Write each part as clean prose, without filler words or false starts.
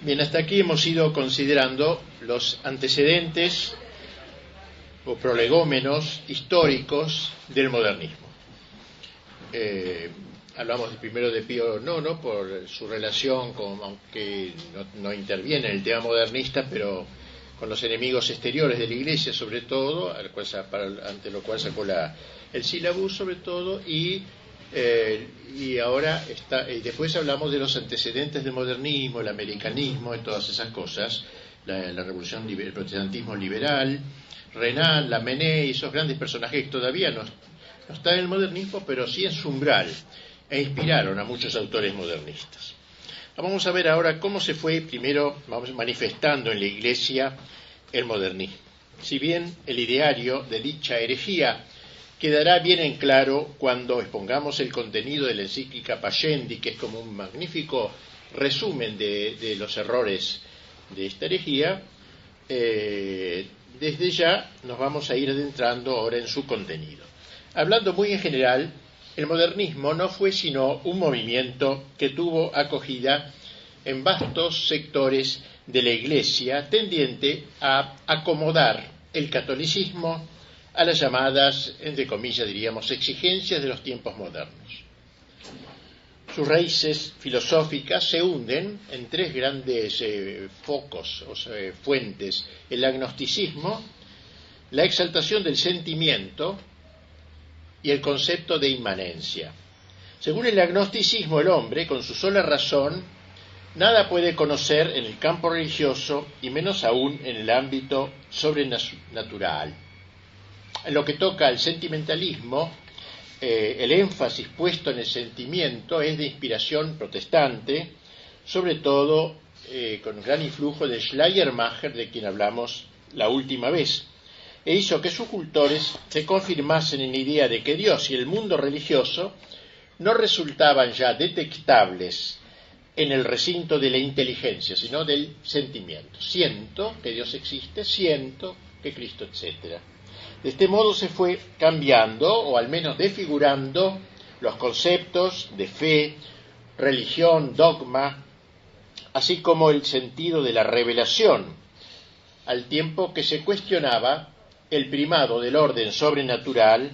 Bien, hasta aquí hemos ido considerando los antecedentes o prolegómenos históricos del modernismo. Hablamos primero de Pío IX por su relación con, aunque no interviene en el tema modernista, pero con los enemigos exteriores de la Iglesia, sobre todo, ante lo cual sacó el sílabus, sobre todo, y ahora y después hablamos de los antecedentes del modernismo, el americanismo y todas esas cosas, la revolución, el protestantismo liberal, Renan, Lamennais, esos grandes personajes que todavía no están en el modernismo, pero sí en su umbral, e inspiraron a muchos autores modernistas. Vamos a ver ahora cómo se fue primero manifestando en la Iglesia el modernismo. Si bien el ideario de dicha herejía quedará bien en claro cuando expongamos el contenido de la encíclica Pascendi, que es como un magnífico resumen de los errores de esta herejía, desde ya nos vamos a ir adentrando ahora en su contenido. Hablando muy en general, el modernismo no fue sino un movimiento que tuvo acogida en vastos sectores de la Iglesia, tendiente a acomodar el catolicismo a las llamadas, entre comillas diríamos, exigencias de los tiempos modernos. Sus raíces filosóficas se hunden en tres grandes focos, fuentes: el agnosticismo, la exaltación del sentimiento y el concepto de inmanencia. Según el agnosticismo, el hombre, con su sola razón, nada puede conocer en el campo religioso y menos aún en el ámbito sobrenatural. En lo que toca al sentimentalismo, el énfasis puesto en el sentimiento es de inspiración protestante, sobre todo con gran influjo de Schleiermacher, de quien hablamos la última vez, e hizo que sus cultores se confirmasen en la idea de que Dios y el mundo religioso no resultaban ya detectables en el recinto de la inteligencia, sino del sentimiento. Siento que Dios existe, siento que Cristo, etc. De este modo se fue cambiando, o al menos desfigurando, los conceptos de fe, religión, dogma, así como el sentido de la revelación, al tiempo que se cuestionaba el primado del orden sobrenatural,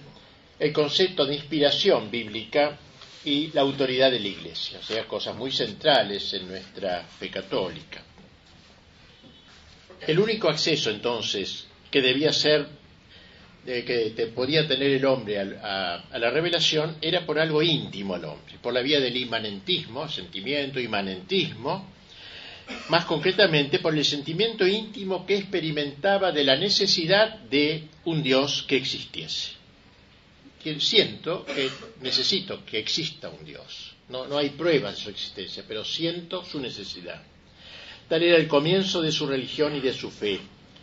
el concepto de inspiración bíblica y la autoridad de la Iglesia, o sea, cosas muy centrales en nuestra fe católica. El único acceso, entonces, que debía ser, que podía tener el hombre a la revelación, era por algo íntimo al hombre, por la vía del inmanentismo, sentimiento, inmanentismo, más concretamente por el sentimiento íntimo que experimentaba de la necesidad de un Dios que existiese. Siento que necesito que exista un Dios. No hay pruebas de su existencia, pero siento su necesidad. Tal era el comienzo de su religión y de su fe,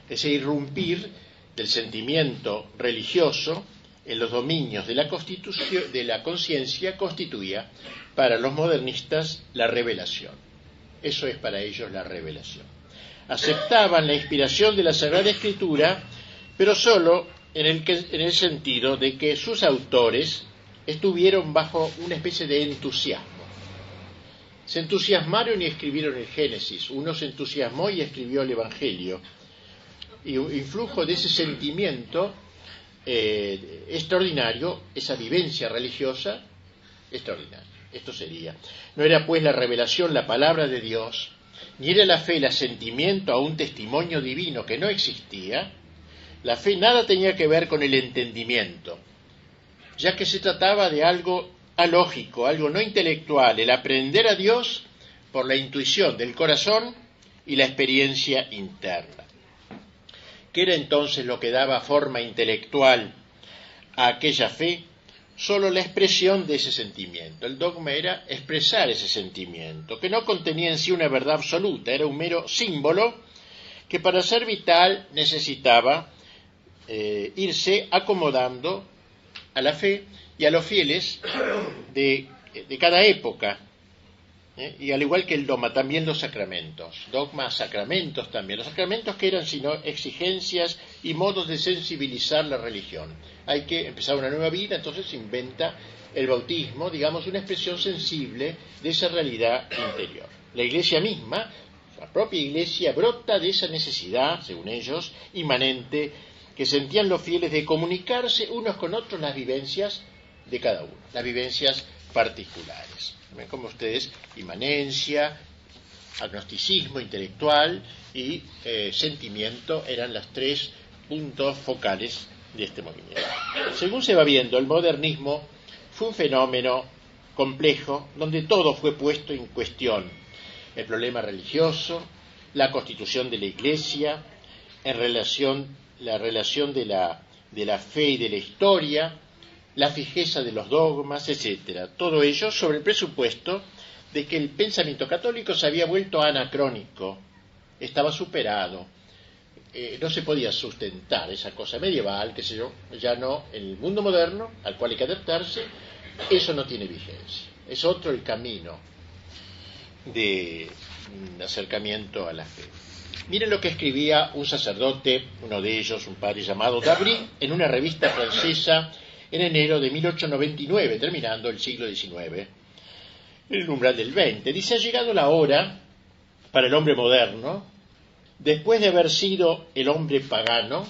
ese irrumpir del sentimiento religioso en los dominios de la conciencia constituía para los modernistas la revelación. Eso es para ellos la revelación. Aceptaban la inspiración de la Sagrada Escritura, pero solo en el sentido de que sus autores estuvieron bajo una especie de entusiasmo. Se entusiasmaron y escribieron el Génesis. Uno se entusiasmó y escribió el Evangelio. Y influjo de ese sentimiento extraordinario, esa vivencia religiosa extraordinaria. Esto sería. No era pues la revelación la palabra de Dios, ni era la fe el asentimiento a un testimonio divino que no existía. La fe nada tenía que ver con el entendimiento, ya que se trataba de algo alógico, algo no intelectual, el aprender a Dios por la intuición del corazón y la experiencia interna. ¿Qué era entonces lo que daba forma intelectual a aquella fe? Solo la expresión de ese sentimiento. El dogma era expresar ese sentimiento, que no contenía en sí una verdad absoluta, era un mero símbolo que para ser vital necesitaba irse acomodando a la fe y a los fieles de cada época, y al igual que el dogma, también los sacramentos. Dogma, sacramentos también. Los sacramentos que eran sino exigencias y modos de sensibilizar la religión. Hay que empezar una nueva vida, entonces se inventa el bautismo, digamos, una expresión sensible de esa realidad interior. La Iglesia misma, La propia Iglesia brota de esa necesidad, según ellos, inmanente, que sentían los fieles de comunicarse unos con otros las vivencias de cada uno, las vivencias particulares. ¿Ven como ustedes? Inmanencia, agnosticismo intelectual y sentimiento eran los tres puntos focales de este movimiento. Según se va viendo, el modernismo fue un fenómeno complejo donde todo fue puesto en cuestión. El problema religioso, la constitución de la Iglesia, la relación de la fe y de la historia, la fijeza de los dogmas, etc. Todo ello sobre el presupuesto de que el pensamiento católico se había vuelto anacrónico, estaba superado, no se podía sustentar esa cosa medieval, qué sé yo, ya no, en el mundo moderno, al cual hay que adaptarse, eso no tiene vigencia, es otro el camino de acercamiento a la fe. Miren lo que escribía un sacerdote, uno de ellos, un padre llamado Dabry, en una revista francesa en enero de 1899, terminando el siglo XIX, el umbral del XX. Dice: ha llegado la hora para el hombre moderno, después de haber sido el hombre pagano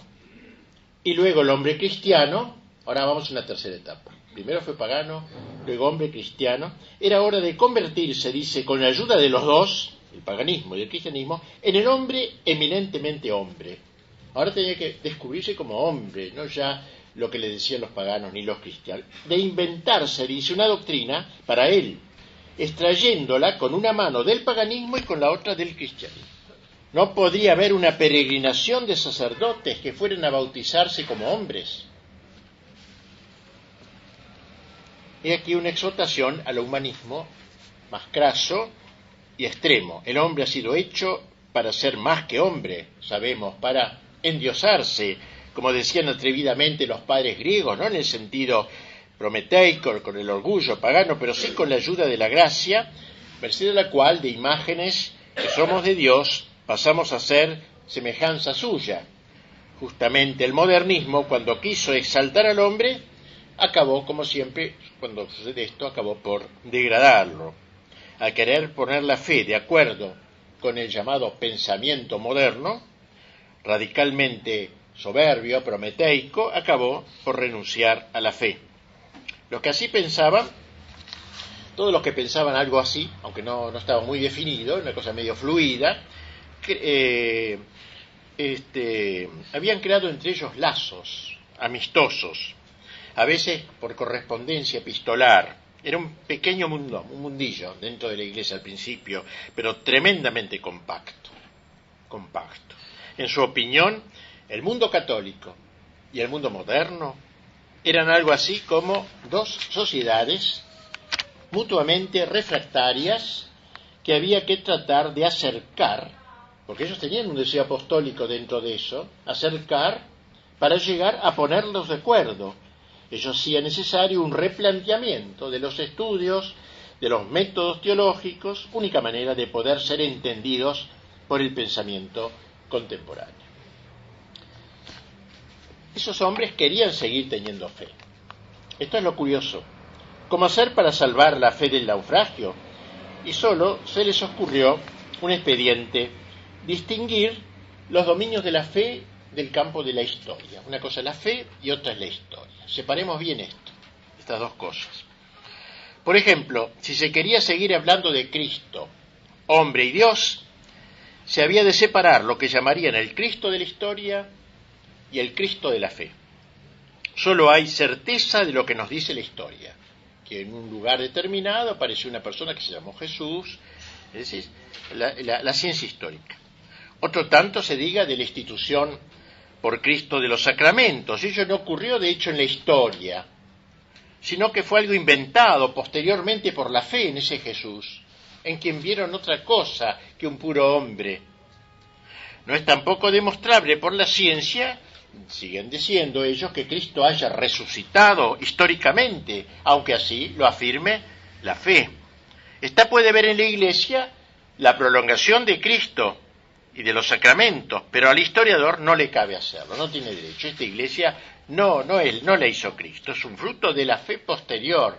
y luego el hombre cristiano, ahora vamos a una tercera etapa. Primero fue pagano, luego hombre cristiano. Era hora de convertirse, dice, con la ayuda de los dos, el paganismo y el cristianismo, en el hombre eminentemente hombre. Ahora tenía que descubrirse como hombre, no ya lo que le decían los paganos ni los cristianos. De inventarse, dice, una doctrina para él, extrayéndola con una mano del paganismo y con la otra del cristianismo. No podría haber una peregrinación de sacerdotes que fueran a bautizarse como hombres. He aquí una exhortación al humanismo más craso y extremo. El hombre ha sido hecho para ser más que hombre, sabemos, para endiosarse, como decían atrevidamente los padres griegos, no en el sentido prometeico, con el orgullo pagano, pero sí con la ayuda de la gracia, merced a la cual de imágenes que somos de Dios pasamos a ser semejanza suya. Justamente el modernismo, cuando quiso exaltar al hombre, acabó, como siempre, cuando sucede esto, acabó por degradarlo. Al querer poner la fe de acuerdo con el llamado pensamiento moderno, radicalmente soberbio, prometeico, acabó por renunciar a la fe. Los que así pensaban, todos los que pensaban algo así, aunque no estaba muy definido, una cosa medio fluida, habían creado entre ellos lazos amistosos, a veces por correspondencia epistolar. Era un pequeño mundo, un mundillo dentro de la Iglesia al principio, pero tremendamente compacto. En su opinión, el mundo católico y el mundo moderno eran algo así como dos sociedades mutuamente refractarias que había que tratar de acercar, porque ellos tenían un deseo apostólico dentro de eso, acercar para llegar a ponerlos de acuerdo. Ello hacía necesario un replanteamiento de los estudios, de los métodos teológicos, única manera de poder ser entendidos por el pensamiento contemporáneo. Esos hombres querían seguir teniendo fe. Esto es lo curioso. ¿Cómo hacer para salvar la fe del naufragio? Y solo se les ocurrió un expediente: distinguir los dominios de la fe del campo de la historia. Una cosa es la fe y otra es la historia. Separemos bien estas dos cosas. Por ejemplo, si se quería seguir hablando de Cristo, hombre y Dios, se había de separar lo que llamarían el Cristo de la historia y el Cristo de la fe. Solo hay certeza de lo que nos dice la historia, que en un lugar determinado apareció una persona que se llamó Jesús, es decir, la ciencia histórica. Otro tanto se diga de la institución por Cristo de los sacramentos. Ello no ocurrió de hecho en la historia, sino que fue algo inventado posteriormente por la fe en ese Jesús, en quien vieron otra cosa que un puro hombre. No es tampoco demostrable por la ciencia, siguen diciendo ellos, que Cristo haya resucitado históricamente, aunque así lo afirme la fe. Esta puede ver en la Iglesia la prolongación de Cristo y de los sacramentos, pero al historiador no le cabe hacerlo, no tiene derecho. Esta Iglesia no la hizo Cristo, es un fruto de la fe posterior,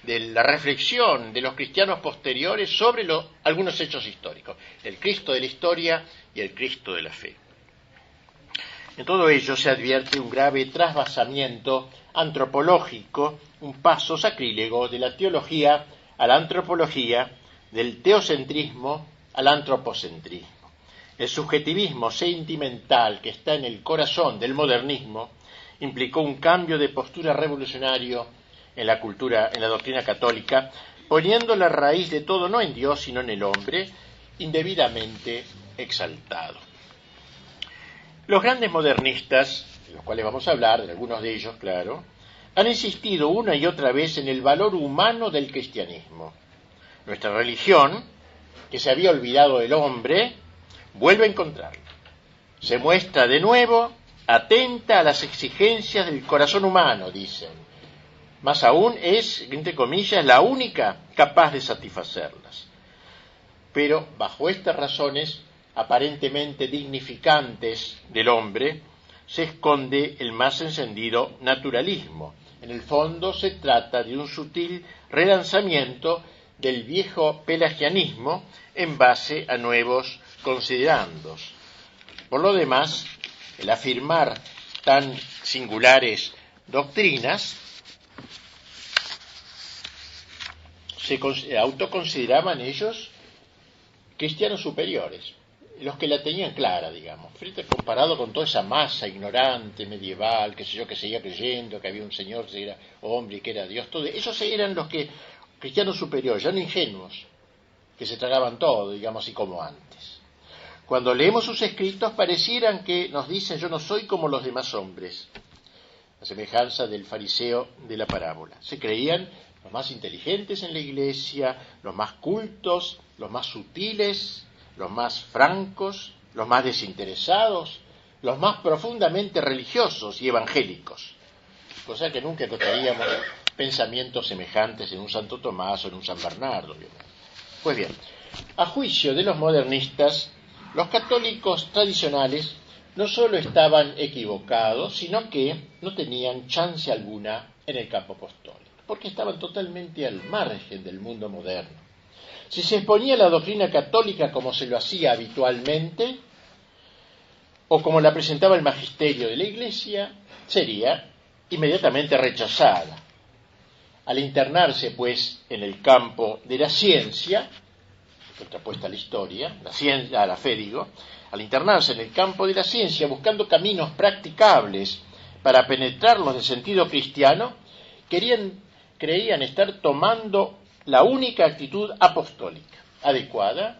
de la reflexión de los cristianos posteriores sobre algunos hechos históricos, el Cristo de la historia y el Cristo de la fe. En todo ello se advierte un grave trasvasamiento antropológico, un paso sacrílego de la teología a la antropología, del teocentrismo al antropocentrismo. El subjetivismo sentimental que está en el corazón del modernismo implicó un cambio de postura revolucionario en la doctrina católica, poniendo la raíz de todo no en Dios, sino en el hombre, indebidamente exaltado. Los grandes modernistas, de los cuales vamos a hablar, de algunos de ellos, claro, han insistido una y otra vez en el valor humano del cristianismo. Nuestra religión, que se había olvidado del hombre, vuelve a encontrarlo. Se muestra de nuevo atenta a las exigencias del corazón humano, dicen. Más aún es, entre comillas, la única capaz de satisfacerlas. Pero bajo estas razones aparentemente dignificantes del hombre se esconde el más encendido naturalismo. En el fondo se trata de un sutil relanzamiento del viejo pelagianismo en base a nuevos considerandos. Por lo demás, el afirmar tan singulares doctrinas, se autoconsideraban ellos cristianos superiores, los que la tenían clara, digamos, comparado con toda esa masa ignorante, medieval, qué sé yo, que seguía creyendo que había un Señor que era hombre y que era Dios, todo. Esos eran los que cristianos superiores, ya no ingenuos, que se tragaban todo, digamos así como antes. Cuando leemos sus escritos parecieran que nos dicen: yo no soy como los demás hombres, a semejanza del fariseo de la parábola. Se creían los más inteligentes en la iglesia, los más cultos, los más sutiles, los más francos, los más desinteresados, los más profundamente religiosos y evangélicos, cosa que nunca encontraríamos pensamientos semejantes en un Santo Tomás o en un San Bernardo, obviamente. Pues bien, a juicio de los modernistas, los católicos tradicionales no solo estaban equivocados, sino que no tenían chance alguna en el campo apostólico, porque estaban totalmente al margen del mundo moderno. Si se exponía la doctrina católica como se lo hacía habitualmente, o como la presentaba el magisterio de la Iglesia, sería inmediatamente rechazada. Al internarse, pues, en el campo de la ciencia, contrapuesta a la historia, a la fe, digo, al internarse en el campo de la ciencia, buscando caminos practicables para penetrarlos de sentido cristiano, creían estar tomando la única actitud apostólica adecuada,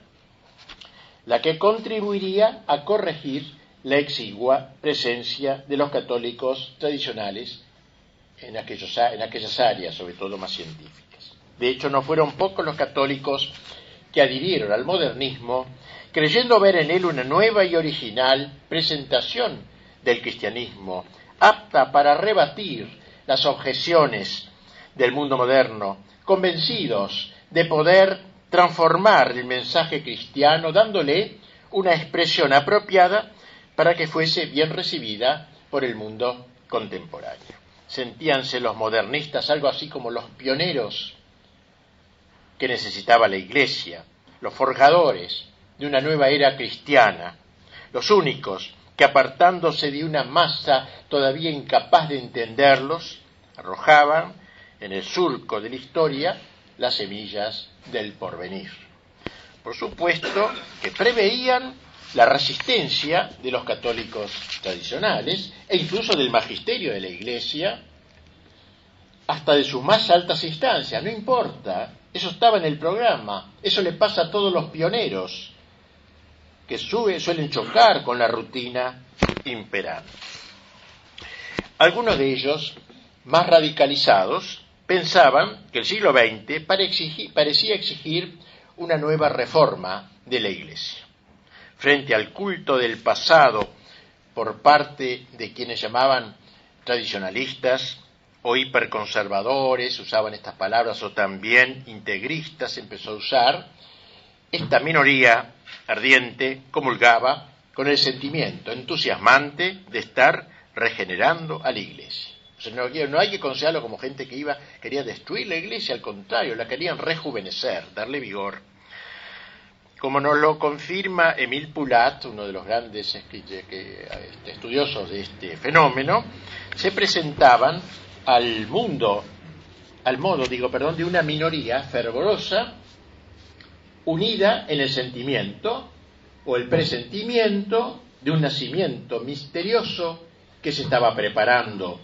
la que contribuiría a corregir la exigua presencia de los católicos tradicionales en aquellas áreas, sobre todo más científicas. De hecho, no fueron pocos los católicos que adhirieron al modernismo, creyendo ver en él una nueva y original presentación del cristianismo, apta para rebatir las objeciones del mundo moderno, convencidos de poder transformar el mensaje cristiano, dándole una expresión apropiada para que fuese bien recibida por el mundo contemporáneo. Sentíanse los modernistas algo así como los pioneros que necesitaba la Iglesia, los forjadores de una nueva era cristiana, los únicos que, apartándose de una masa todavía incapaz de entenderlos, arrojaban en el surco de la historia las semillas del porvenir. Por supuesto que preveían la resistencia de los católicos tradicionales e incluso del magisterio de la Iglesia, hasta de sus más altas instancias. No importa, eso estaba en el programa, eso le pasa a todos los pioneros que suelen chocar con la rutina imperante. Algunos de ellos, más radicalizados, pensaban que el siglo XX parecía exigir una nueva reforma de la Iglesia. Frente al culto del pasado por parte de quienes llamaban tradicionalistas o hiperconservadores, usaban estas palabras, o también integristas empezó a usar, esta minoría ardiente comulgaba con el sentimiento entusiasmante de estar regenerando a la Iglesia. No hay que considerarlo como gente que quería destruir la iglesia, al contrario, la querían rejuvenecer, darle vigor. Como nos lo confirma Émile Poulat, uno de los grandes estudiosos de este fenómeno, se presentaban al modo de una minoría fervorosa, unida en el sentimiento o el presentimiento de un nacimiento misterioso que se estaba preparando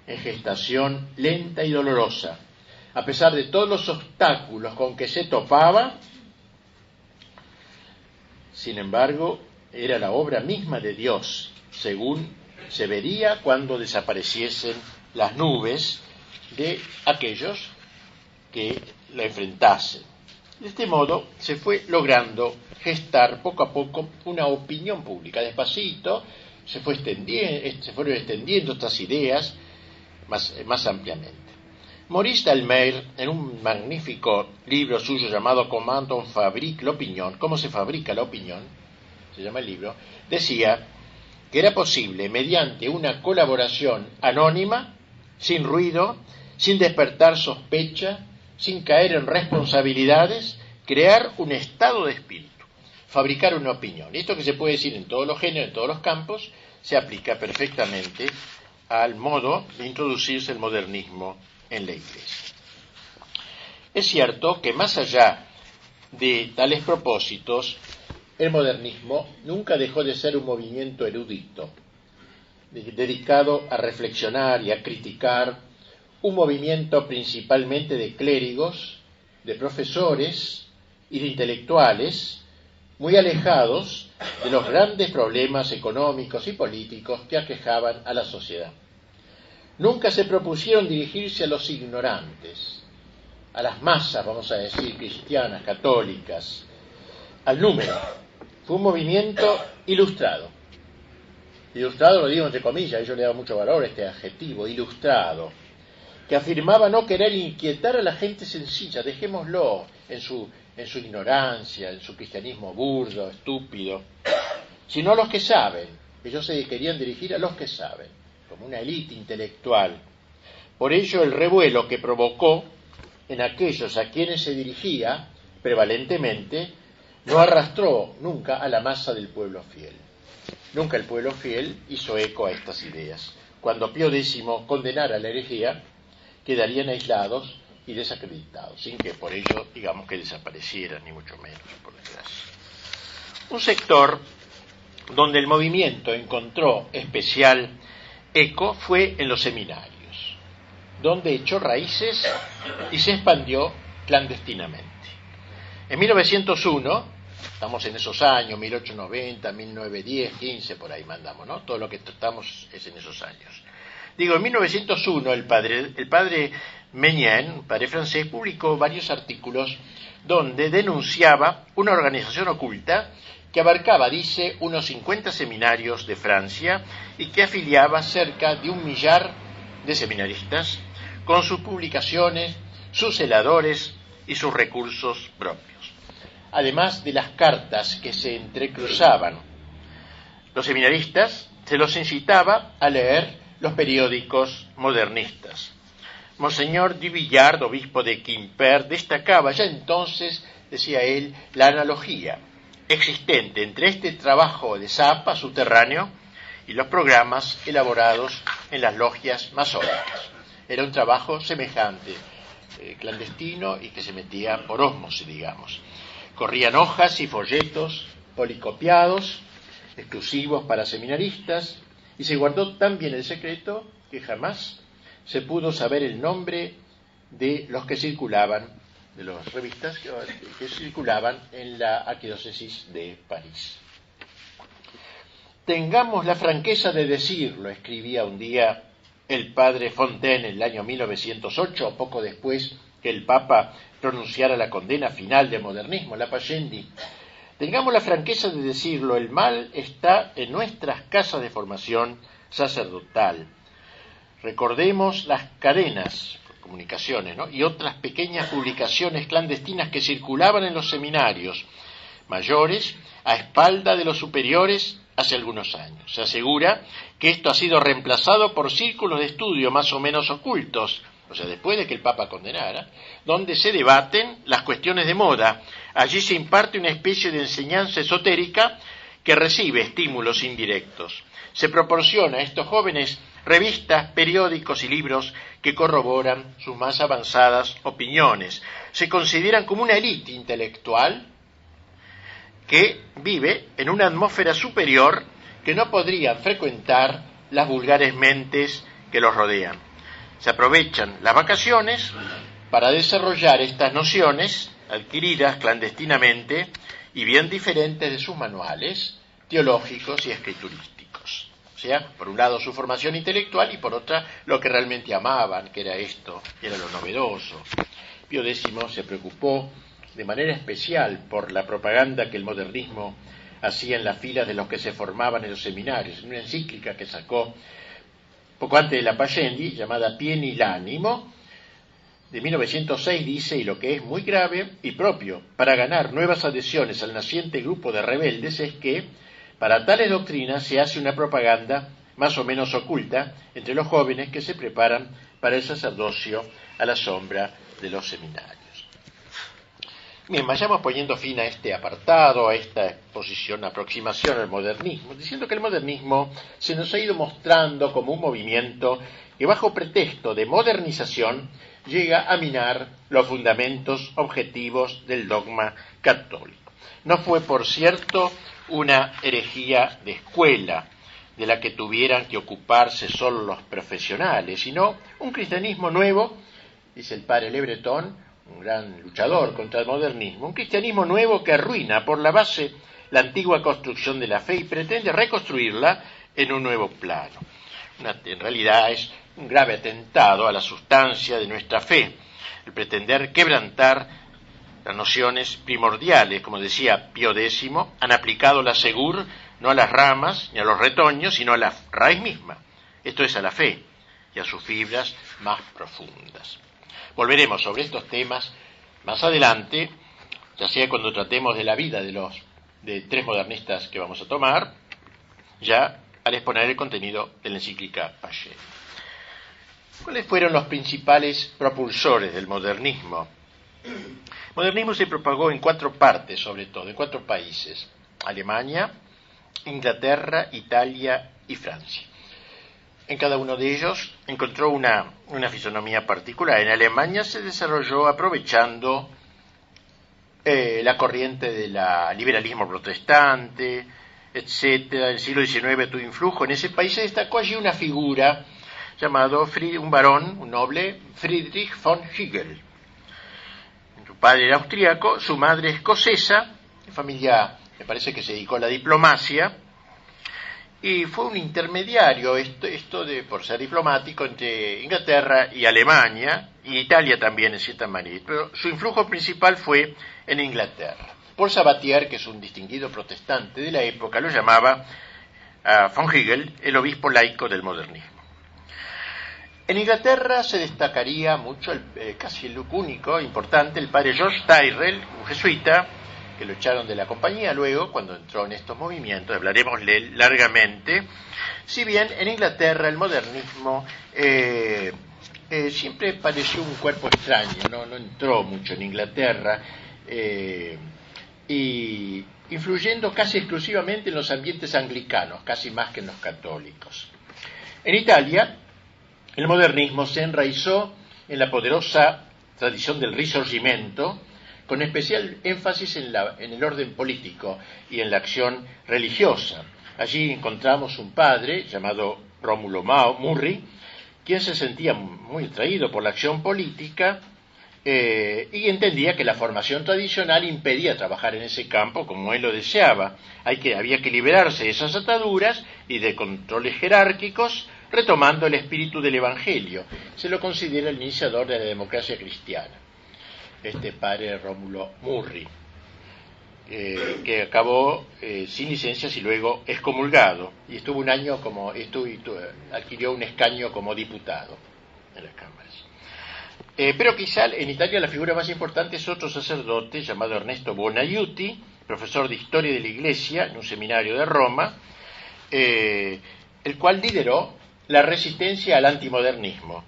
en gestación lenta y dolorosa. A pesar de todos los obstáculos con que se topaba, sin embargo, era la obra misma de Dios, según se vería cuando desapareciesen las nubes de aquellos que la enfrentasen. De este modo se fue logrando gestar poco a poco una opinión pública. Despacito se fueron extendiendo estas ideas más ampliamente. Maurice Dalmair, en un magnífico libro suyo llamado Comment on fabrique l'opinion, ¿cómo se fabrica la opinión?, se llama el libro, decía que era posible, mediante una colaboración anónima, sin ruido, sin despertar sospecha, sin caer en responsabilidades, crear un estado de espíritu, fabricar una opinión. Y esto, que se puede decir en todos los géneros, en todos los campos, se aplica perfectamente al modo de introducirse el modernismo en la Iglesia. Es cierto que más allá de tales propósitos, el modernismo nunca dejó de ser un movimiento erudito, dedicado a reflexionar y a criticar, un movimiento principalmente de clérigos, de profesores y de intelectuales, muy alejados de los grandes problemas económicos y políticos que aquejaban a la sociedad. Nunca se propusieron dirigirse a los ignorantes, a las masas, vamos a decir, cristianas, católicas, al número. Fue un movimiento ilustrado. Ilustrado lo digo entre comillas, yo le he dado mucho valor a este adjetivo, ilustrado, que afirmaba no querer inquietar a la gente sencilla, dejémoslo en su ignorancia, en su cristianismo burdo, estúpido, sino a los que saben. Ellos se querían dirigir a los que saben, como una élite intelectual. Por ello, el revuelo que provocó en aquellos a quienes se dirigía, prevalentemente, no arrastró nunca a la masa del pueblo fiel. Nunca el pueblo fiel hizo eco a estas ideas. Cuando Pío X condenara la herejía, quedarían aislados y desacreditados, sin que por ello digamos que desaparecieran, ni mucho menos, por desgracia. Un sector donde el movimiento encontró especial eco fue en los seminarios, donde echó raíces y se expandió clandestinamente. En 1901, estamos en esos años, 1890, 1910, 15, por ahí mandamos, ¿no? Todo lo que tratamos es en esos años. En 1901 el padre Meignen, un padre francés, publicó varios artículos donde denunciaba una organización oculta que abarcaba, dice, unos 50 seminarios de Francia y que afiliaba cerca de 1.000.000 de seminaristas con sus publicaciones, sus celadores y sus recursos propios. Además de las cartas que se entrecruzaban, los seminaristas se los incitaba a leer los periódicos modernistas. Monseñor Duvillard, obispo de Quimper, destacaba ya entonces, decía él, la analogía existente entre este trabajo de zapa subterráneo y los programas elaborados en las logias masónicas. Era un trabajo semejante, clandestino, y que se metía por ósmosis, digamos. Corrían hojas y folletos policopiados, exclusivos para seminaristas, y se guardó tan bien el secreto que jamás se pudo saber el nombre de los que circulaban, de las revistas que circulaban en la arquidiócesis de París. Tengamos la franqueza de decirlo, escribía un día el padre Fontaine en el año 1908, poco después que el Papa pronunciara la condena final del modernismo, la Pascendi. Tengamos la franqueza de decirlo, el mal está en nuestras casas de formación sacerdotal. Recordemos las cadenas, comunicaciones, ¿no?, y otras pequeñas publicaciones clandestinas que circulaban en los seminarios mayores a espalda de los superiores hace algunos años. Se asegura que esto ha sido reemplazado por círculos de estudio más o menos ocultos, o sea, después de que el Papa condenara, donde se debaten las cuestiones de moda. Allí se imparte una especie de enseñanza esotérica que recibe estímulos indirectos. Se proporciona a estos jóvenes revistas, periódicos y libros que corroboran sus más avanzadas opiniones. Se consideran como una élite intelectual que vive en una atmósfera superior que no podrían frecuentar las vulgares mentes que los rodean. Se aprovechan las vacaciones para desarrollar estas nociones adquiridas clandestinamente y bien diferentes de sus manuales teológicos y escriturísticos. O sea, por un lado su formación intelectual y por otra lo que realmente amaban, que era esto, que era lo novedoso. Pío X se preocupó de manera especial por la propaganda que el modernismo hacía en las filas de los que se formaban en los seminarios. En una encíclica que sacó poco antes de la Pascendi, llamada Pieni l'animo, de 1906, dice, y lo que es muy grave y propio para ganar nuevas adhesiones al naciente grupo de rebeldes es que para tales doctrinas se hace una propaganda más o menos oculta entre los jóvenes que se preparan para el sacerdocio a la sombra de los seminarios. Bien, vayamos poniendo fin a este apartado, a esta exposición, aproximación al modernismo, diciendo que el modernismo se nos ha ido mostrando como un movimiento que bajo pretexto de modernización llega a minar los fundamentos objetivos del dogma católico. No fue, por cierto, una herejía de escuela de la que tuvieran que ocuparse solo los profesionales, sino un cristianismo nuevo, dice el padre Le Breton, un gran luchador contra el modernismo, un cristianismo nuevo que arruina por la base la antigua construcción de la fe y pretende reconstruirla en un nuevo plano. En realidad es un grave atentado a la sustancia de nuestra fe, el pretender quebrantar las nociones primordiales, como decía Pío X, han aplicado la segur no a las ramas ni a los retoños, sino a la raíz misma, esto es a la fe y a sus fibras más profundas. Volveremos sobre estos temas más adelante, ya sea cuando tratemos de la vida de tres modernistas que vamos a tomar, ya al exponer el contenido de la encíclica Pascendi. ¿Cuáles fueron los principales propulsores del modernismo? El modernismo se propagó en 4 partes, sobre todo, en 4 países: Alemania, Inglaterra, Italia y Francia. En cada uno de ellos encontró una fisonomía particular. En Alemania se desarrolló aprovechando la corriente del liberalismo protestante, etcétera. El siglo XIX tuvo influjo. En ese país se destacó allí una figura llamado un varón, un noble, Friedrich von Hegel. Su padre era austríaco, su madre escocesa, de familia, me parece que se dedicó a la diplomacia, y fue un intermediario, por ser diplomático, entre Inglaterra y Alemania, y Italia también en cierta manera, pero su influjo principal fue en Inglaterra. Paul Sabatier, que es un distinguido protestante de la época, lo llamaba a von Hegel el obispo laico del modernismo. En Inglaterra se destacaría mucho, casi el único importante, el padre George Tyrrell, un jesuita, que lo echaron de la compañía luego, cuando entró en estos movimientos, hablaremos largamente. Si bien en Inglaterra el modernismo siempre pareció un cuerpo extraño, no entró mucho en Inglaterra, y influyendo casi exclusivamente en los ambientes anglicanos, casi más que en los católicos. En Italia, el modernismo se enraizó en la poderosa tradición del Risorgimento, con especial énfasis en el orden político y en la acción religiosa. Allí encontramos un padre llamado Rómulo Murri, quien se sentía muy atraído por la acción política y entendía que la formación tradicional impedía trabajar en ese campo como él lo deseaba. Había que liberarse de esas ataduras y de controles jerárquicos, retomando el espíritu del Evangelio. Se lo considera el iniciador de la democracia cristiana, este padre Rómulo Murri, que acabó sin licencias y luego excomulgado, y estuvo un año adquirió un escaño como diputado en las cámaras. Pero quizá en Italia la figura más importante es otro sacerdote llamado Ernesto Buonaiuti, profesor de Historia de la Iglesia en un seminario de Roma, el cual lideró la resistencia al antimodernismo,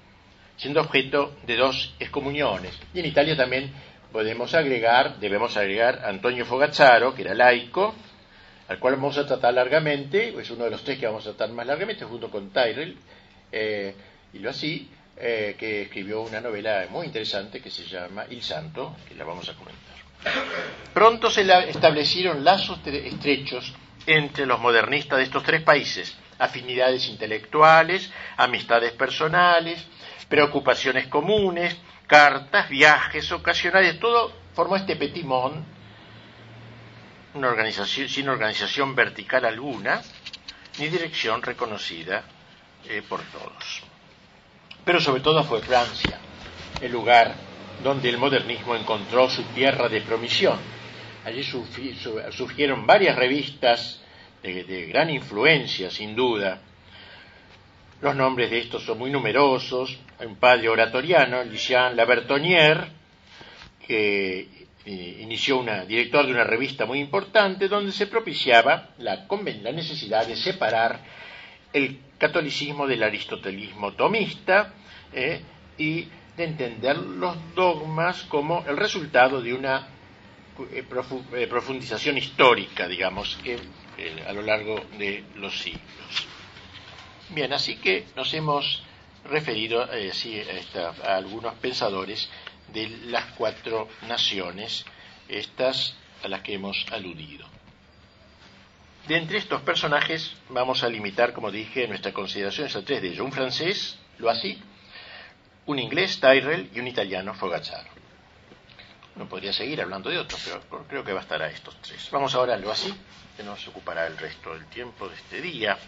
siendo objeto de 2 excomuniones. Y en Italia también debemos agregar a Antonio Fogazzaro, que era laico, al cual vamos a tratar largamente, es uno de los 3 que vamos a tratar más largamente, junto con Tyrrell, y lo así, que escribió una novela muy interesante que se llama Il Santo, que la vamos a comentar. Pronto se establecieron lazos estrechos entre los modernistas de estos 3 países, afinidades intelectuales, amistades personales, preocupaciones comunes, cartas, viajes ocasionales, todo formó este petit monde, una organización sin organización vertical alguna, ni dirección reconocida por todos. Pero sobre todo fue Francia el lugar donde el modernismo encontró su tierra de promisión. Allí surgieron varias revistas de gran influencia, sin duda. Los nombres de estos son muy numerosos. Hay un padre oratoriano, Lucien Labertonnière, que director de una revista muy importante, donde se propiciaba la necesidad de separar el catolicismo del aristotelismo tomista y de entender los dogmas como el resultado de una profundización histórica, digamos, a lo largo de los siglos. Bien, así que nos hemos referido a algunos pensadores de las 4 naciones, estas a las que hemos aludido. De entre estos personajes vamos a limitar, como dije, nuestras consideraciones a 3 de ellos: un francés, Loisy, un inglés, Tyrrell, y un italiano, Fogazzaro. Uno podría seguir hablando de otros, pero creo que bastará estos 3. Vamos ahora a Loisy, que nos ocupará el resto del tiempo de este día.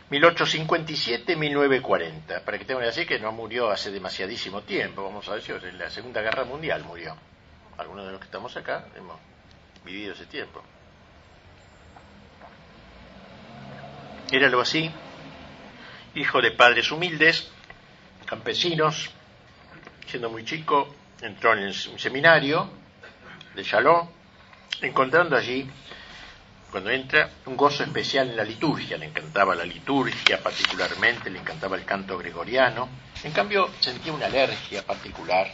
1857-1940, para que tengan una idea, que no murió hace demasiadísimo tiempo, vamos a decir, en la Segunda Guerra Mundial murió. Algunos de los que estamos acá hemos vivido ese tiempo. Era algo así, hijo de padres humildes, campesinos. Siendo muy chico, entró en el seminario de Chalon, encontrando allí, cuando entra, un gozo especial en la liturgia. Le encantaba la liturgia particularmente, le encantaba el canto gregoriano. En cambio, sentía una alergia particular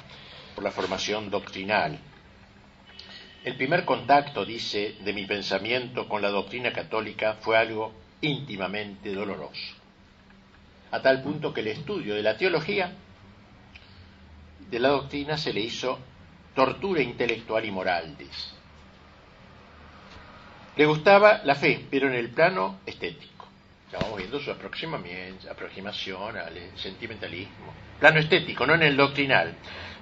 por la formación doctrinal. El primer contacto, dice, de mi pensamiento con la doctrina católica fue algo íntimamente doloroso, a tal punto que el estudio de la teología de la doctrina se le hizo tortura intelectual y moral, dice. Le gustaba la fe, pero en el plano estético. Estamos viendo su aproximación al sentimentalismo. Plano estético, no en el doctrinal.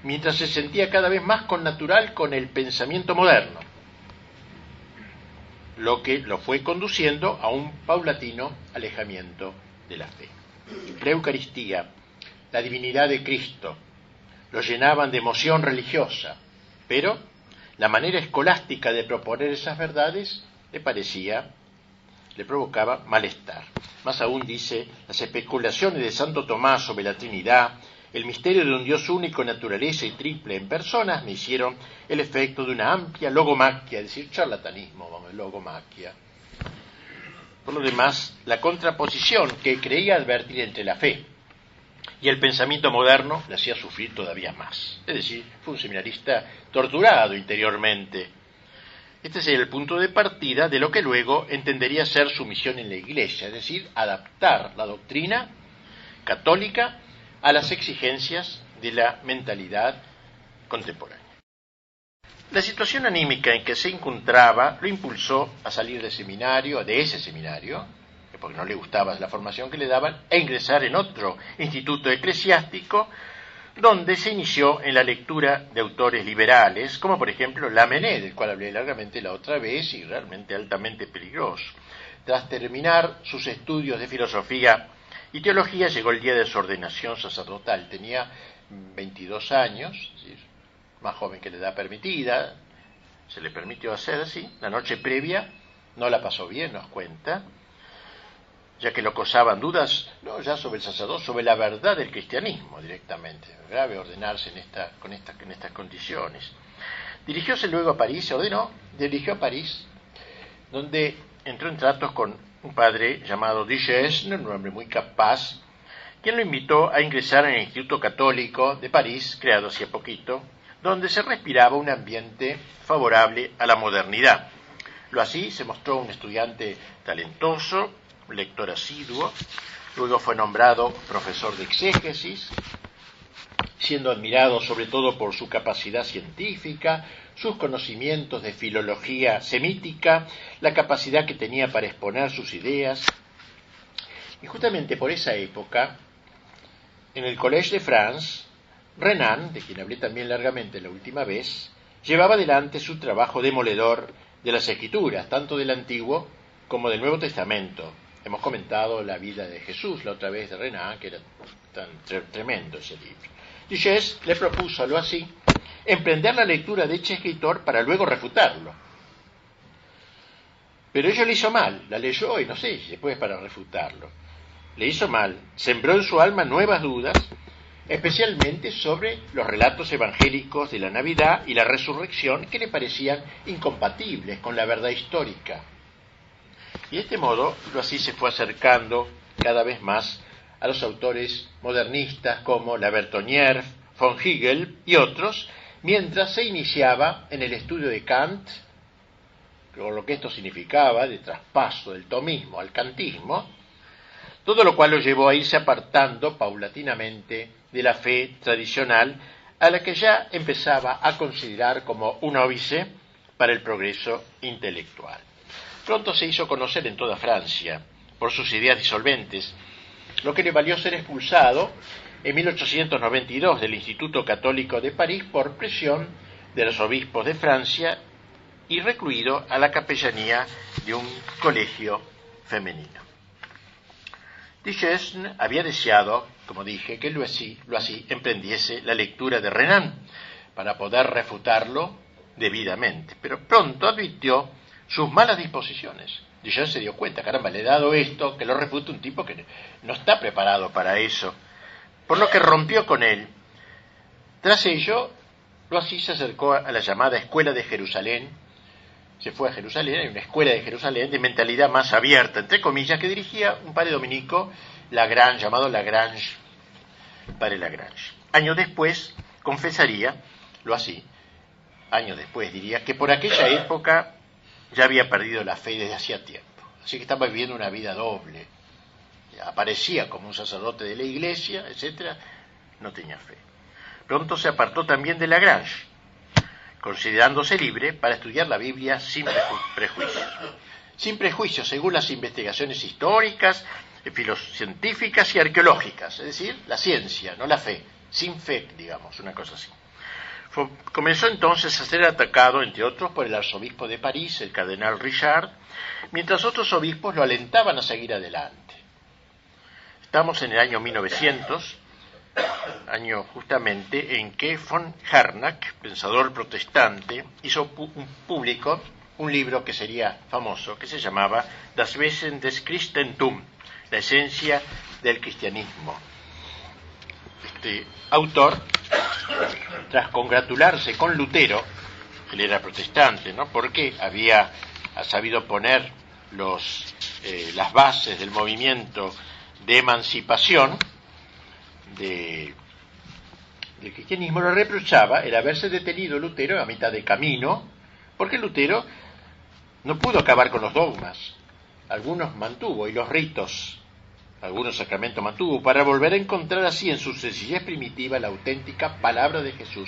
Mientras se sentía cada vez más connatural con el pensamiento moderno, lo que lo fue conduciendo a un paulatino alejamiento de la fe. La Eucaristía, la divinidad de Cristo, lo llenaban de emoción religiosa, pero la manera escolástica de proponer esas verdades le provocaba malestar. Más aún, dice, las especulaciones de Santo Tomás sobre la Trinidad, el misterio de un Dios único en naturaleza y triple en personas, me hicieron el efecto de una amplia logomaquia, es decir, charlatanismo, logomaquia. Por lo demás, la contraposición que creía advertir entre la fe y el pensamiento moderno le hacía sufrir todavía más. Es decir, fue un seminarista torturado interiormente. Este es el punto de partida de lo que luego entendería ser su misión en la Iglesia, es decir, adaptar la doctrina católica a las exigencias de la mentalidad contemporánea. La situación anímica en que se encontraba lo impulsó a salir de ese seminario, porque no le gustaba la formación que le daban, e ingresar en otro instituto eclesiástico, donde se inició en la lectura de autores liberales, como por ejemplo Lamennais, del cual hablé largamente la otra vez, y realmente altamente peligroso. Tras terminar sus estudios de filosofía y teología, llegó el día de su ordenación sacerdotal. Tenía 22 años, es decir, más joven que la edad permitida. Se le permitió hacer así. La noche previa no la pasó bien, nos cuenta, ya que lo acosaban dudas, no ya sobre el sacerdocio, sobre la verdad del cristianismo directamente. Grave ordenarse en estas condiciones. Dirigióse luego a París, dirigió a París, donde entró en tratos con un padre llamado Duchesne, un hombre muy capaz, quien lo invitó a ingresar en el Instituto Católico de París, creado hacía poquito, donde se respiraba un ambiente favorable a la modernidad. Lo así se mostró un estudiante talentoso, un lector asiduo, luego fue nombrado profesor de exégesis, siendo admirado sobre todo por su capacidad científica, sus conocimientos de filología semítica, la capacidad que tenía para exponer sus ideas. Y justamente por esa época, en el Collège de France, Renan, de quien hablé también largamente la última vez, llevaba adelante su trabajo demoledor de las Escrituras, tanto del Antiguo como del Nuevo Testamento. Hemos comentado la vida de Jesús la otra vez de Renan, que era tan tremendo ese libro. Duchesne le propuso, lo así, emprender la lectura de este escritor para luego refutarlo. Pero ello le hizo mal, la leyó y no sé si después para refutarlo. Le hizo mal, sembró en su alma nuevas dudas, especialmente sobre los relatos evangélicos de la Navidad y la resurrección que le parecían incompatibles con la verdad histórica. Y de este modo, lo así se fue acercando cada vez más a los autores modernistas como La Bertonnière, von Hegel y otros, mientras se iniciaba en el estudio de Kant, con lo que esto significaba de traspaso del tomismo al kantismo, todo lo cual lo llevó a irse apartando paulatinamente de la fe tradicional, a la que ya empezaba a considerar como un óbice para el progreso intelectual. Pronto se hizo conocer en toda Francia por sus ideas disolventes, lo que le valió ser expulsado en 1892 del Instituto Católico de París por presión de los obispos de Francia y recluido a la capellanía de un colegio femenino. Duchesne había deseado, como dije, que lo así emprendiese la lectura de Renan para poder refutarlo debidamente, pero pronto advirtió sus malas disposiciones. Duchesne se dio cuenta, caramba, le he dado esto, que lo refute un tipo que no está preparado para eso, por lo que rompió con él. Tras ello, lo así se acercó a la llamada Escuela de Jerusalén, se fue a Jerusalén, hay una escuela de Jerusalén de mentalidad más abierta, entre comillas, que dirigía un padre dominico, Lagrange, llamado Lagrange, padre Lagrange. Años después, confesaría, lo así, años después diría, que por aquella época ya había perdido la fe desde hacía tiempo. Así que estaba viviendo una vida doble. Aparecía como un sacerdote de la iglesia, etc. No tenía fe. Pronto se apartó también de Lagrange, considerándose libre para estudiar la Biblia sin prejuicios. Sin prejuicios, según las investigaciones históricas, filocientíficas y arqueológicas. Es decir, la ciencia, no la fe. Sin fe, digamos, una cosa así. Comenzó entonces a ser atacado, entre otros, por el arzobispo de París, el cardenal Richard, mientras otros obispos lo alentaban a seguir adelante. Estamos en el año 1900, año justamente en que von Harnack, pensador protestante, hizo público un libro que sería famoso, que se llamaba Das Wesen des Christentum, la esencia del cristianismo. Este autor, tras congratularse con Lutero, él era protestante, ¿no?, porque había sabido poner las bases del movimiento de emancipación del cristianismo, lo reprochaba el haberse detenido Lutero a mitad de camino, porque Lutero no pudo acabar con los dogmas, algunos mantuvo, y los ritos, algunos sacramentos mantuvo, para volver a encontrar así en su sencillez primitiva la auténtica palabra de Jesús.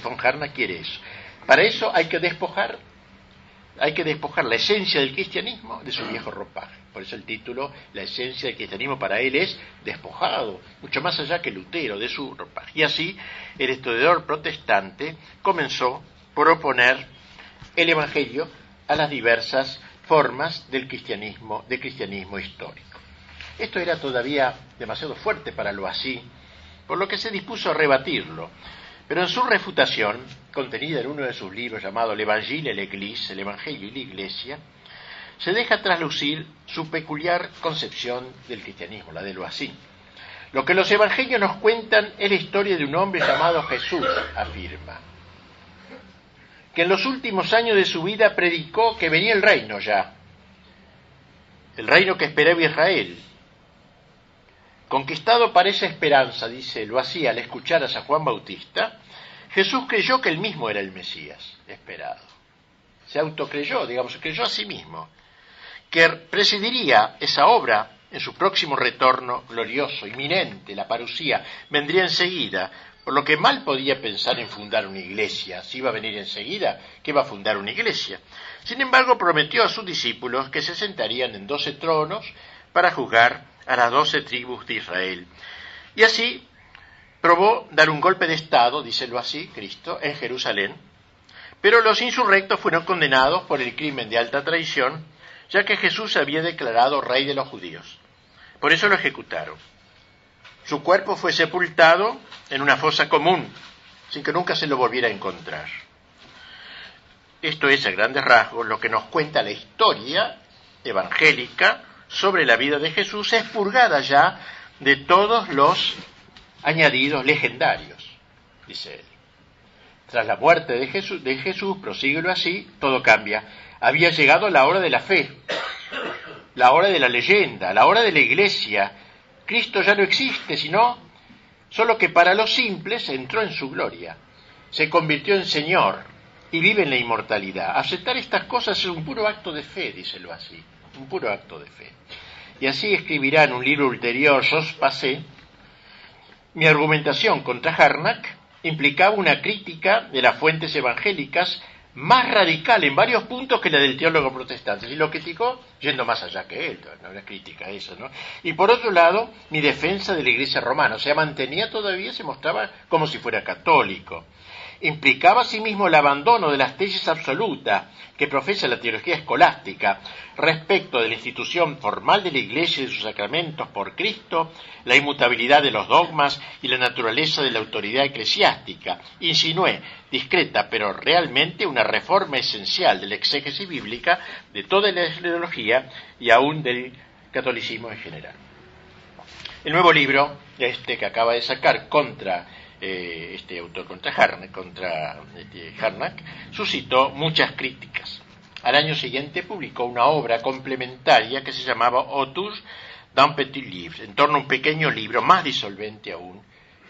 Von Harnack quiere eso. Para eso hay que despojar la esencia del cristianismo de su viejo ropaje. Por eso el título, la esencia del cristianismo, para él es despojado, mucho más allá que Lutero, de su ropaje. Y así el historiador protestante comenzó por oponer el evangelio a las diversas formas del cristianismo histórico. Esto era todavía demasiado fuerte para lo así, por lo que se dispuso a rebatirlo. Pero en su refutación, contenida en uno de sus libros llamado L'Évangile et l'Église, el Evangelio y la Iglesia, se deja traslucir su peculiar concepción del cristianismo, la de lo así. Lo que los evangelios nos cuentan es la historia de un hombre llamado Jesús, afirma, que en los últimos años de su vida predicó que venía el reino ya. el reino que esperaba Israel. Conquistado para esa esperanza, dice, lo hacía al escuchar a San Juan Bautista, Jesús creyó que él mismo era el Mesías esperado. Se autocreyó, digamos, creyó a sí mismo, que presidiría esa obra en su próximo retorno glorioso, inminente, la parusía, vendría enseguida, por lo que mal podía pensar en fundar una iglesia. Si iba a venir enseguida, que iba a fundar una iglesia. Sin embargo, prometió a sus discípulos que se sentarían en 12 tronos para juzgar a las 12 tribus de Israel. Y así probó dar un golpe de Estado, díselo así, Cristo, en Jerusalén, pero los insurrectos fueron condenados por el crimen de alta traición, ya que Jesús se había declarado rey de los judíos. Por eso lo ejecutaron. Su cuerpo fue sepultado en una fosa común, sin que nunca se lo volviera a encontrar. Esto es, a grandes rasgos, lo que nos cuenta la historia evangélica sobre la vida de Jesús, expurgada ya de todos los añadidos legendarios, dice él. Tras la muerte de Jesús, prosíguelo así, todo cambia. Había llegado la hora de la fe, la hora de la leyenda, la hora de la iglesia. Cristo ya no existe, solo que para los simples entró en su gloria. Se convirtió en Señor y vive en la inmortalidad. Aceptar estas cosas es un puro acto de fe, díselo así, un puro acto de fe. Y así escribirá en un libro ulterior, Jos Passé, mi argumentación contra Harnack implicaba una crítica de las fuentes evangélicas más radical en varios puntos que la del teólogo protestante. Y lo criticó yendo más allá que él, no era crítica eso, ¿no? Y por otro lado, mi defensa de la Iglesia romana, o sea, mantenía todavía, se mostraba como si fuera católico. Implicaba asimismo el abandono de las tesis absolutas que profesa la teología escolástica respecto de la institución formal de la Iglesia y de sus sacramentos por Cristo, la inmutabilidad de los dogmas y la naturaleza de la autoridad eclesiástica. Insinué, discreta pero realmente, una reforma esencial de la exégesis bíblica, de toda la teología y aún del catolicismo en general. El nuevo libro, que acaba de sacar contra este autor, contra Harnack, suscitó muchas críticas. Al año siguiente publicó una obra complementaria que se llamaba Autour d'un petit livre, en torno a un pequeño libro más disolvente aún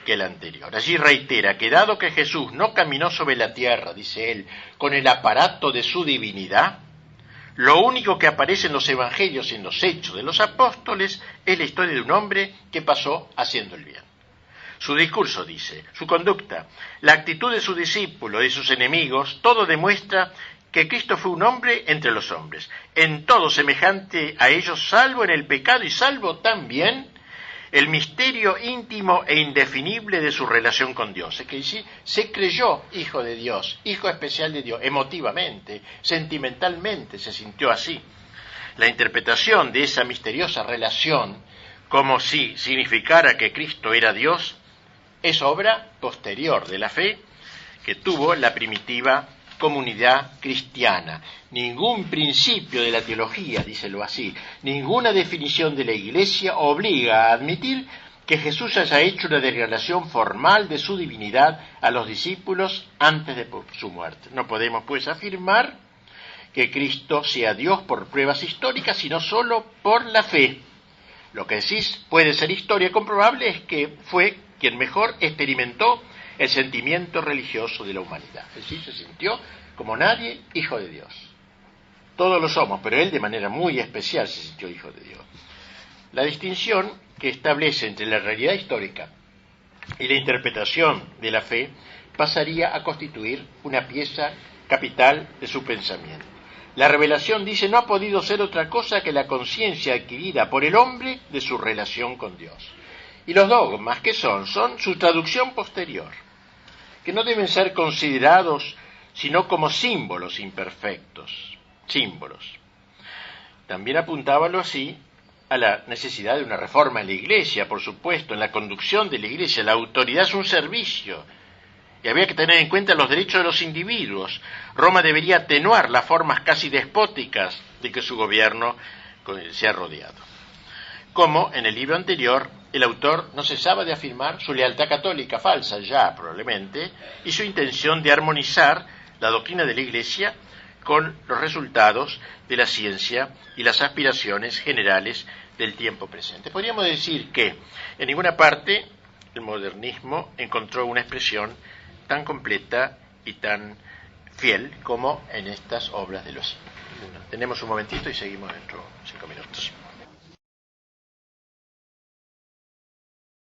que el anterior. Allí reitera que dado que Jesús no caminó sobre la tierra, dice él, con el aparato de su divinidad, lo único que aparece en los evangelios y en los hechos de los apóstoles es la historia de un hombre que pasó haciendo el bien. Su discurso, dice, su conducta, la actitud de sus discípulos y de sus enemigos, todo demuestra que Cristo fue un hombre entre los hombres, en todo semejante a ellos, salvo en el pecado y salvo también el misterio íntimo e indefinible de su relación con Dios. Es que sí, se creyó hijo de Dios, hijo especial de Dios, emotivamente, sentimentalmente se sintió así. La interpretación de esa misteriosa relación, como si significara que Cristo era Dios, es obra posterior de la fe que tuvo la primitiva comunidad cristiana. Ningún principio de la teología, díselo así, ninguna definición de la Iglesia obliga a admitir que Jesús haya hecho una declaración formal de su divinidad a los discípulos antes de su muerte. No podemos, pues, afirmar que Cristo sea Dios por pruebas históricas, sino solo por la fe. Lo que sí puede ser historia comprobable es que fue quien mejor experimentó el sentimiento religioso de la humanidad. Es decir, se sintió como nadie hijo de Dios. Todos lo somos, pero él de manera muy especial se sintió hijo de Dios. La distinción que establece entre la realidad histórica y la interpretación de la fe pasaría a constituir una pieza capital de su pensamiento. La revelación, dice, no ha podido ser otra cosa que la conciencia adquirida por el hombre de su relación con Dios. Y los dogmas, ¿qué son? Son su traducción posterior, que no deben ser considerados sino como símbolos imperfectos, símbolos. También apuntábalo así a la necesidad de una reforma en la Iglesia, por supuesto, en la conducción de la Iglesia. La autoridad es un servicio y había que tener en cuenta los derechos de los individuos. Roma debería atenuar las formas casi despóticas de que su gobierno se ha rodeado. Como en el libro anterior, el autor no cesaba de afirmar su lealtad católica, falsa ya probablemente, y su intención de armonizar la doctrina de la Iglesia con los resultados de la ciencia y las aspiraciones generales del tiempo presente. Podríamos decir que en ninguna parte el modernismo encontró una expresión tan completa y tan fiel como en estas obras de los. Tenemos un momentito y seguimos dentro de 5 minutos.